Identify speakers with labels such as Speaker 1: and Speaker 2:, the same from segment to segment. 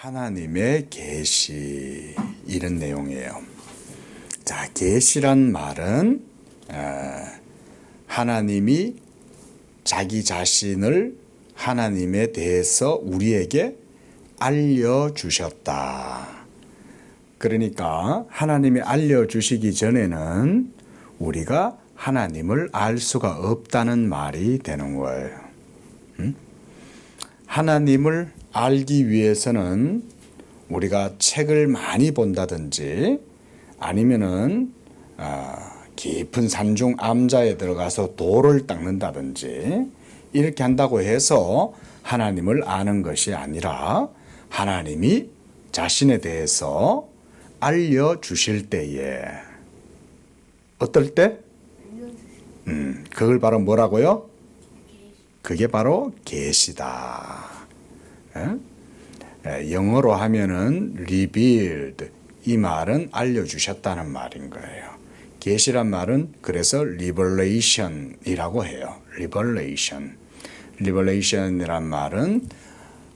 Speaker 1: 하나님의 계시 이런 내용이에요. 자, 계시란 말은 하나님이 자기 자신을 하나님에 대해서 우리에게 알려주셨다. 그러니까 하나님이 알려주시기 전에는 우리가 하나님을 알 수가 없다는 말이 되는 거예요. 하나님을 알기 위해서는 우리가 책을 많이 본다든지 아니면은 깊은 산중 암자에 들어가서 돌을 닦는다든지 이렇게 한다고 해서 하나님을 아는 것이 아니라 하나님이 자신에 대해서 알려주실 때에 어떨 때? 그걸 바로 뭐라고요? 그게 바로 계시다. 영어로 하면은 revealed, 이 말은 알려주셨다는 말인 거예요. 계시란 말은 그래서 revelation이라고 해요. revelation이란 말은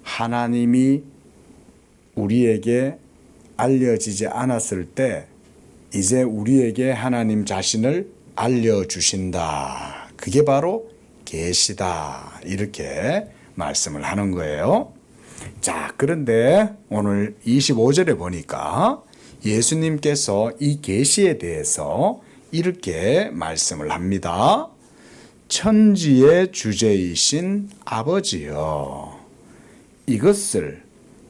Speaker 1: 하나님이 우리에게 알려지지 않았을 때 이제 우리에게 하나님 자신을 알려주신다. 그게 바로 계시다. 이렇게 말씀을 하는 거예요. 자, 그런데 오늘 25절에 보니까 예수님께서 이 계시에 대해서 이렇게 말씀을 합니다. 천지의 주제이신 아버지여, 이것을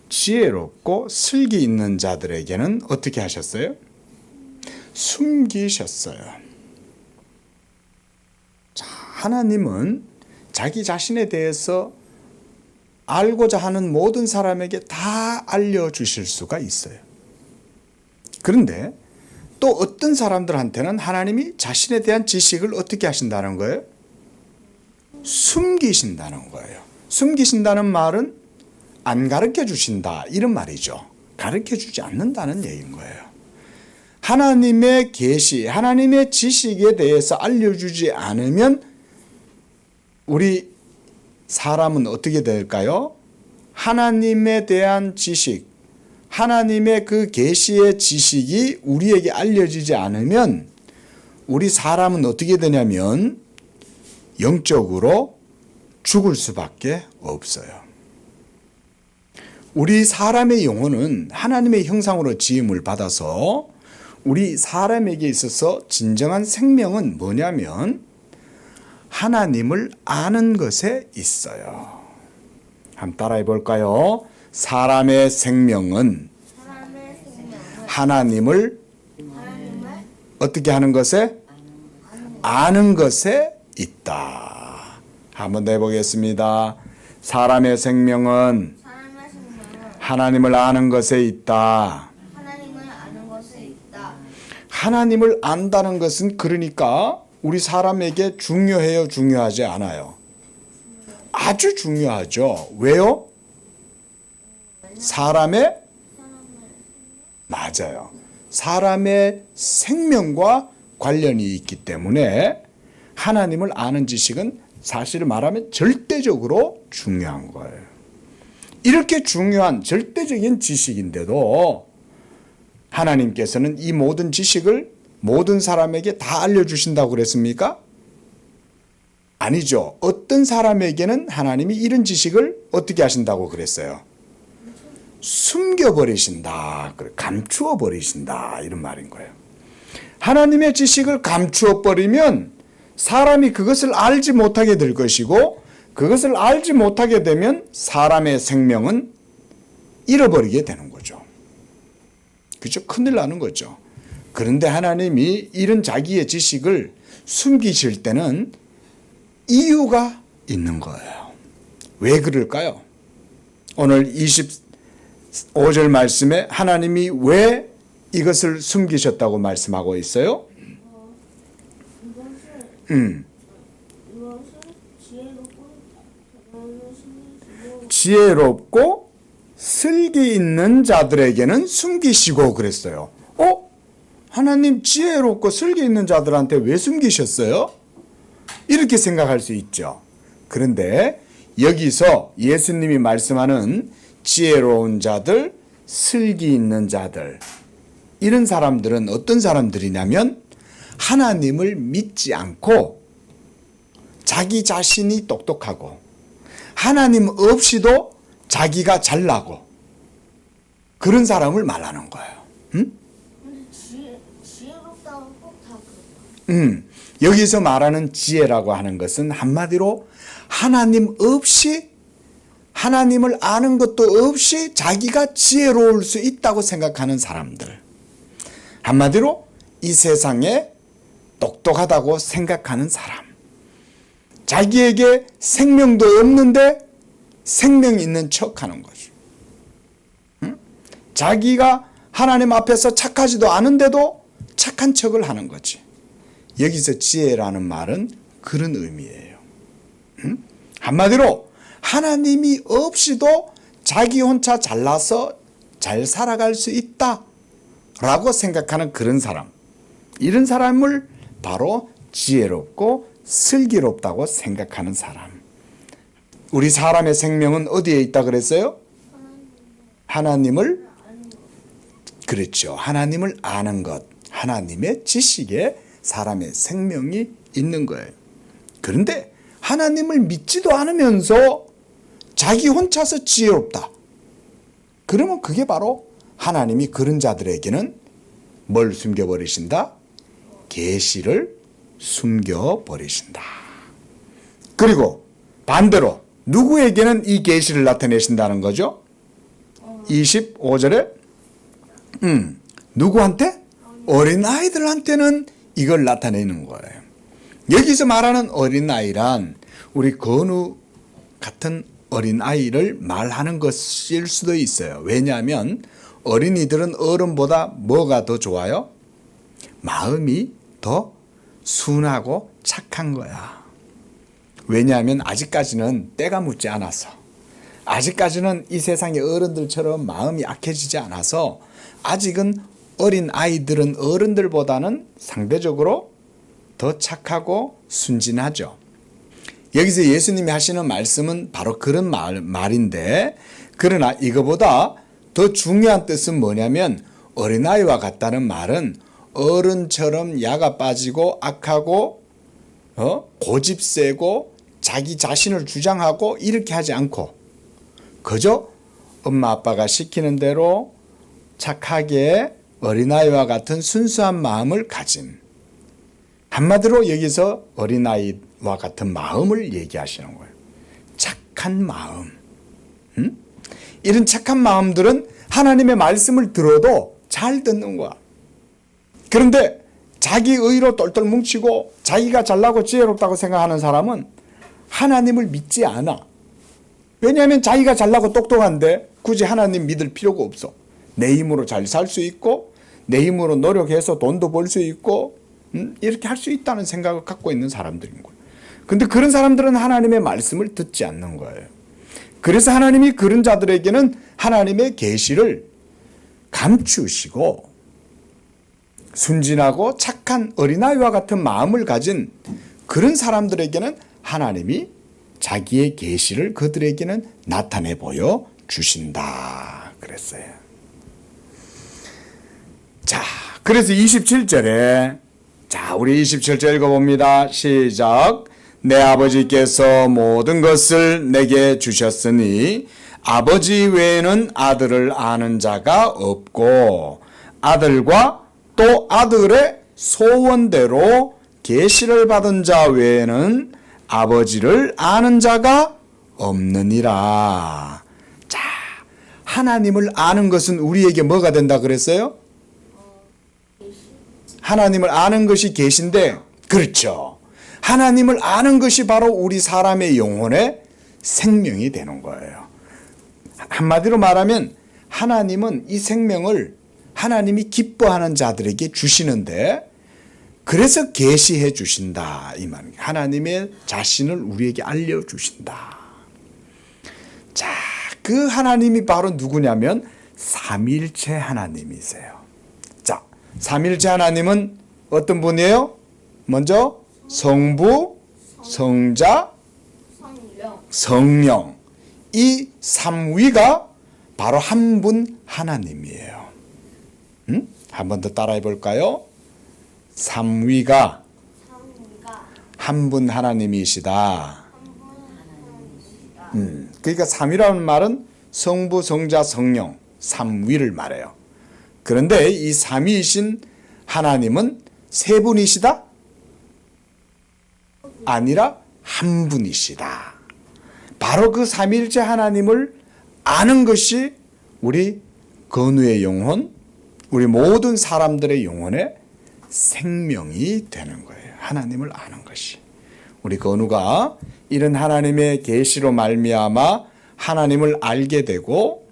Speaker 1: 지혜롭고 슬기 있는 자들에게는 어떻게 하셨어요? 숨기셨어요. 자, 하나님은 자기 자신에 대해서 알고자 하는 모든 사람에게 다 알려주실 수가 있어요. 그런데 또 어떤 사람들한테는 하나님이 자신에 대한 지식을 어떻게 하신다는 거예요? 숨기신다는 거예요. 숨기신다는 말은 안 가르쳐 주신다 이런 말이죠. 가르쳐 주지 않는다는 얘기인 거예요. 하나님의 계시, 하나님의 지식에 대해서 알려주지 않으면 우리 사람은 어떻게 될까요? 하나님에 대한 지식, 하나님의 그 계시의 지식이 우리에게 알려지지 않으면 우리 사람은 어떻게 되냐면 영적으로 죽을 수밖에 없어요. 우리 사람의 영혼은 하나님의 형상으로 지음을 받아서 우리 사람에게 있어서 진정한 생명은 뭐냐면 하나님을 아는 것에 있어요. 한번 따라해 볼까요? 사람의 생명은 하나님을 어떻게 하는 것에? 아는 것에 있다. 한번 더 해보겠습니다. 사람의 생명은 하나님을 아는 것에 있다. 하나님을 안다는 것은 그러니까 우리 사람에게 중요해요, 중요하지 않아요? 아주 중요하죠. 왜요? 맞아요. 사람의 생명과 관련이 있기 때문에 하나님을 아는 지식은 사실 말하면 절대적으로 중요한 거예요. 이렇게 중요한 절대적인 지식인데도 하나님께서는 이 모든 지식을 모든 사람에게 다 알려주신다고 그랬습니까? 아니죠. 어떤 사람에게는 하나님이 이런 지식을 어떻게 하신다고 그랬어요? 숨겨버리신다. 감추어버리신다. 이런 말인 거예요. 하나님의 지식을 감추어버리면 사람이 그것을 알지 못하게 될 것이고 그것을 알지 못하게 되면 사람의 생명은 잃어버리게 되는 거죠. 그렇죠? 큰일 나는 거죠. 그런데 하나님이 이런 자기의 지식을 숨기실 때는 이유가 있는 거예요. 왜 그럴까요? 오늘 25절 말씀에 하나님이 왜 이것을 숨기셨다고 말씀하고 있어요? 지혜롭고 슬기 있는 자들에게는 숨기시고 그랬어요. 하나님 지혜롭고 슬기 있는 자들한테 왜 숨기셨어요? 이렇게 생각할 수 있죠. 그런데 여기서 예수님이 말씀하는 지혜로운 자들, 슬기 있는 자들, 이런 사람들은 어떤 사람들이냐면 하나님을 믿지 않고 자기 자신이 똑똑하고 하나님 없이도 자기가 잘나고 그런 사람을 말하는 거예요. 응?
Speaker 2: 근데 지혜롭다고 꼭 다 그런가?
Speaker 1: 여기서 말하는 지혜라고 하는 것은 한마디로 하나님 없이, 하나님을 아는 것도 없이 자기가 지혜로울 수 있다고 생각하는 사람들. 한마디로 이 세상에 똑똑하다고 생각하는 사람. 자기에게 생명도 없는데 생명 있는 척 하는 거죠. 응? 자기가 하나님 앞에서 착하지도 않은데도 착한 척을 하는 거지. 여기서 지혜라는 말은 그런 의미예요. 응? 한마디로 하나님이 없이도 자기 혼자 잘나서 잘 살아갈 수 있다라고 생각하는 그런 사람. 이런 사람을 바로 지혜롭고 슬기롭다고 생각하는 사람. 우리 사람의 생명은 어디에 있다 그랬어요? 하나님을, 그렇죠. 하나님을 아는 것, 하나님의 지식에 사람의 생명이 있는 거예요. 그런데 하나님을 믿지도 않으면서 자기 혼자서 지혜롭다. 그러면 그게 바로 하나님이 그런 자들에게는 뭘 숨겨버리신다? 계시를 숨겨버리신다. 그리고 반대로 누구에게는 이 계시를 나타내신다는 거죠? 25절에 누구한테? 어린아이들한테는 이걸 나타내는 거예요. 여기서 말하는 어린아이란 우리 건우 같은 어린아이를 말하는 것일 수도 있어요. 왜냐하면 어린이들은 어른보다 뭐가 더 좋아요? 마음이 더 순하고 착한 거야. 왜냐하면 아직까지는 때가 묻지 않아서, 아직까지는 이 세상의 어른들처럼 마음이 악해지지 않아서 아직은 어린 아이들은 어른들보다는 상대적으로 더 착하고 순진하죠. 여기서 예수님이 하시는 말씀은 바로 그런 말인데, 그러나 이거보다 더 중요한 뜻은 뭐냐면 어린아이와 같다는 말은 어른처럼 야가 빠지고 악하고 고집 세고 자기 자신을 주장하고 이렇게 하지 않고 그저 엄마 아빠가 시키는 대로 착하게 어린아이와 같은 순수한 마음을 가진, 한마디로 여기서 어린아이와 같은 마음을 얘기하시는 거예요. 착한 마음. 이런 착한 마음들은 하나님의 말씀을 들어도 잘 듣는 거야. 그런데 자기 의로 똘똘 뭉치고 자기가 잘나고 지혜롭다고 생각하는 사람은 하나님을 믿지 않아. 왜냐하면 자기가 잘나고 똑똑한데 굳이 하나님 믿을 필요가 없어. 내 힘으로 잘 살 수 있고 내 힘으로 노력해서 돈도 벌 수 있고 이렇게 할 수 있다는 생각을 갖고 있는 사람들인 거예요. 근데 그런 사람들은 하나님의 말씀을 듣지 않는 거예요. 그래서 하나님이 그런 자들에게는 하나님의 계시를 감추시고 순진하고 착한 어린아이와 같은 마음을 가진 그런 사람들에게는 하나님이 자기의 계시를 그들에게는 나타내 보여 주신다 그랬어요. 자, 그래서 27절에, 자, 우리 27절 읽어봅니다. 시작. 내 아버지께서 모든 것을 내게 주셨으니 아버지 외에는 아들을 아는 자가 없고 아들과 또 아들의 소원대로 계시를 받은 자 외에는 아버지를 아는 자가 없느니라. 자, 하나님을 아는 것은 우리에게 뭐가 된다 그랬어요? 하나님을 아는 것이 계신데, 그렇죠. 하나님을 아는 것이 바로 우리 사람의 영혼의 생명이 되는 거예요. 한마디로 말하면 하나님은 이 생명을 하나님이 기뻐하는 자들에게 주시는데, 그래서 계시해 주신다 이 말입니다. 하나님의 자신을 우리에게 알려주신다. 자, 그 하나님이 바로 누구냐면 삼위일체 하나님이세요. 자, 삼위일체 하나님은 어떤 분이에요? 먼저 성부, 성자, 성령. 이 삼위가 바로 한 분 하나님이에요. 한 번 더 따라해 볼까요? 삼위가
Speaker 2: 삼위가
Speaker 1: 한 분 하나님이시다.
Speaker 2: 한분 하나님이시다.
Speaker 1: 그러니까 삼위라는 말은 성부, 성자, 성령 삼위를 말해요. 그런데 이 삼위이신 하나님은 세 분이시다? 아니라 한 분이시다. 바로 그 삼위일체 하나님을 아는 것이 우리 건우의 영혼, 우리 모든 사람들의 영혼의 생명이 되는 거예요. 하나님을 아는 것이. 우리 건우가 이런 하나님의 계시로 말미암아 하나님을 알게 되고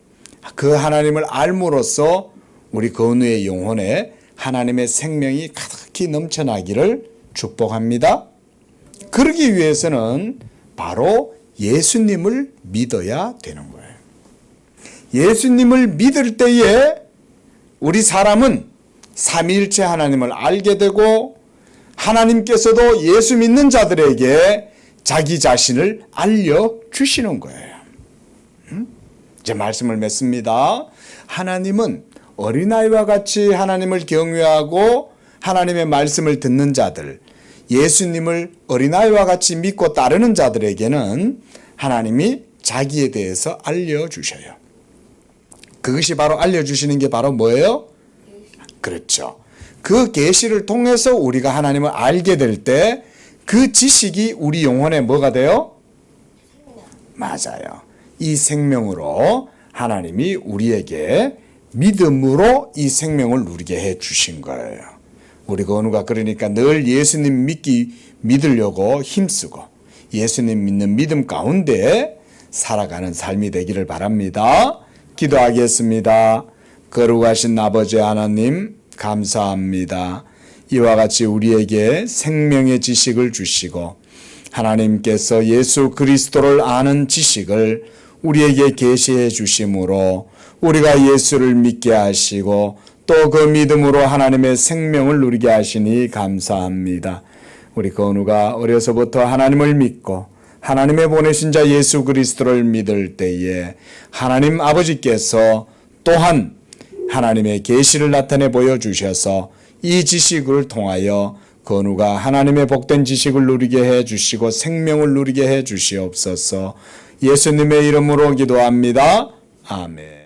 Speaker 1: 그 하나님을 알므로써 우리 건우의 영혼에 하나님의 생명이 가득히 넘쳐나기를 축복합니다. 그러기 위해서는 바로 예수님을 믿어야 되는 거예요. 예수님을 믿을 때에 우리 사람은 삼위일체 하나님을 알게 되고 하나님께서도 예수 믿는 자들에게 자기 자신을 알려주시는 거예요. 제 말씀을 맺습니다. 하나님은 어린아이와 같이 하나님을 경외하고 하나님의 말씀을 듣는 자들, 예수님을 어린아이와 같이 믿고 따르는 자들에게는 하나님이 자기에 대해서 알려주셔요. 그것이 바로 알려주시는 게 바로 뭐예요? 그렇죠. 그 계시를 통해서 우리가 하나님을 알게 될 때 그 지식이 우리 영혼에 뭐가 돼요? 맞아요. 이 생명으로 하나님이 우리에게 믿음으로 이 생명을 누리게 해 주신 거예요. 우리 건우가 그러니까 늘 예수님 믿으려고 힘쓰고 예수님 믿는 믿음 가운데 살아가는 삶이 되기를 바랍니다. 기도하겠습니다. 거룩하신 아버지 하나님 감사합니다. 이와 같이 우리에게 생명의 지식을 주시고 하나님께서 예수 그리스도를 아는 지식을 우리에게 계시해 주심으로 우리가 예수를 믿게 하시고 또 그 믿음으로 하나님의 생명을 누리게 하시니 감사합니다. 우리 건우가 어려서부터 하나님을 믿고 하나님의 보내신 자 예수 그리스도를 믿을 때에 하나님 아버지께서 또한 하나님의 계시를 나타내 보여주셔서 이 지식을 통하여 건우가 하나님의 복된 지식을 누리게 해주시고 생명을 누리게 해주시옵소서. 예수님의 이름으로 기도합니다. 아멘.